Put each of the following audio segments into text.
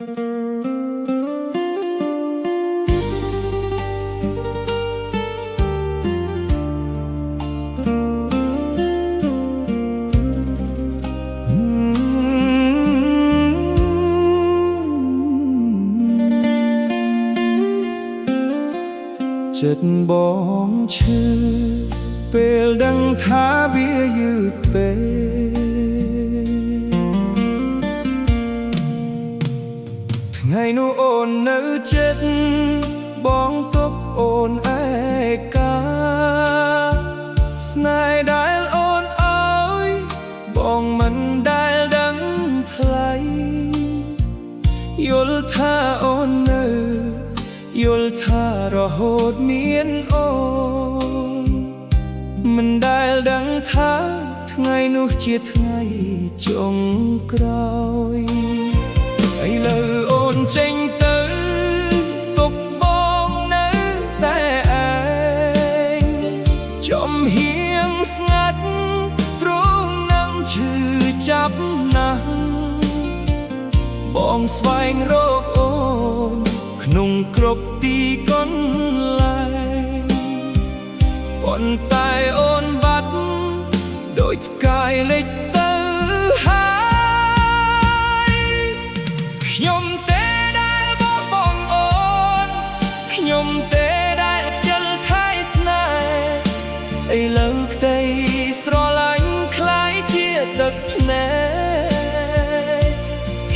ចិត្តបងឈឺពេលដឹងថាវាយឺតពេកថ្ងៃនោះអូននៅចិត្តបងទុកអូនឯកាស្នេហ៍ដែលអូនអើយបងមិនដែលដឹងថ្លៃយល់ថាអូននៅយល់ថារហូតមានអូនមិនដែលដឹងថាថ្ងៃនោះជាថ្ងៃចុងក្រោយឥឡូវអូនចេញទៅទុកបងនៅតែឯងចំហៀងស្ងាត់ទ្រង់នឹងឈឺចាប់ណាស់បងស្វែងរកអូនក្នុងគ្រប់ទីកន្លែងប៉ុន្តែអូនបាត់ដូចផ្កាយលិចទៅហើយខ្ញុំទេដែលបោះបង់អូនខ្ញុំទេដែលខ្ជិលថែស្នេហ៍ឥឡូវក្តីស្រឡាញ់คล้ายជាទឹកភ្នែក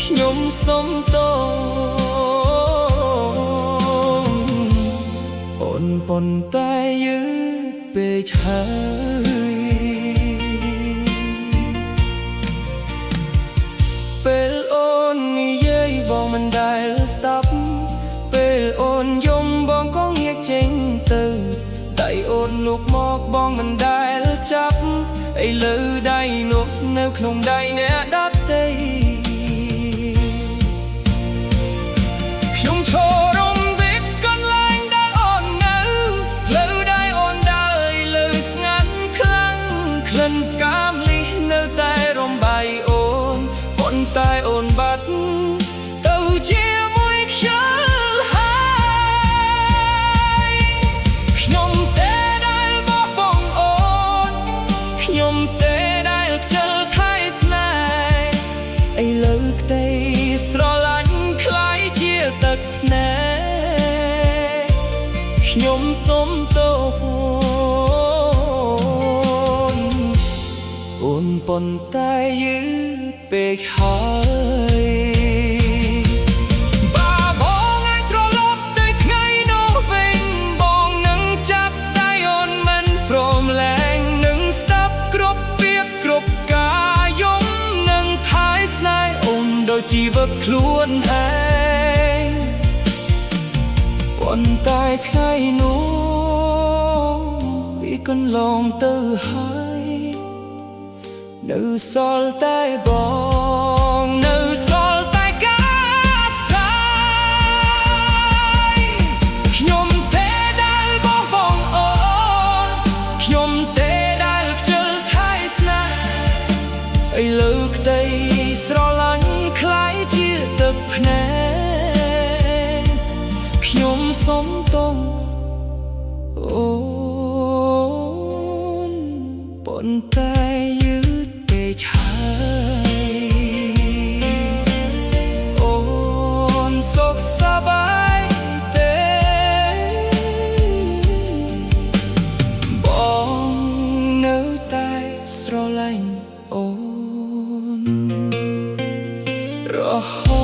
ខ្ញុំសុំទោសប៉ុន្តែយឺតពេកហើយពេលអូននិយាយបងមិនដែលស្ដាប់ពេលអូនយំបងក៏ងាកចេញទៅដៃអូនលូកមកបងមិនដែលចាប់ឥឡូវដៃនោះនៅក្នុងដៃអ្នកដទៃខ្ញុំឈរកាមលិះនៅតែរំបាយអូនប៉ុន្តែអូនបាត់ទៅជាមួយខ្យល់ហើយខ្ញុំទេដែលបោះបង់អូនខ្ញុំទេដែលខ្ជិលថែស្នេហ៍ឥឡូវក្តីស្រឡាញ់คล้ายជាទឹកភ្នែកខ្ញុំសុំទោសប៉ុន្តែយឺតពេកហើយបើបងអាចត្រឡប់ទៅថ្ងៃនោះវិញបងនឹងចាប់ដៃអូនមិនព្រមលែងនឹងស្ដាប់គ្រប់ពាក្យគ្រប់ការយំនឹងថែស្នេហ៍អូនដូចជីវិតខ្លួនឯងប៉ុន្តែថ្ងៃនោះវាកន្លងទៅហើយនៅសល់តែបងនៅសល់តែការស្ដាយខ្ញុំទេដែលបោះបង់អូនខ្ញុំទេដែលខ្ជិលថែស្នេហ៍ឥឡូវក្តីស្រឡាញ់คล้ายជាទឹកភ្នែកខ្ញុំសុំទោសអូនប៉ុន្តែអូនសុខសប្បាយទេបងនៅតែស្រឡាញ់អូនរហូត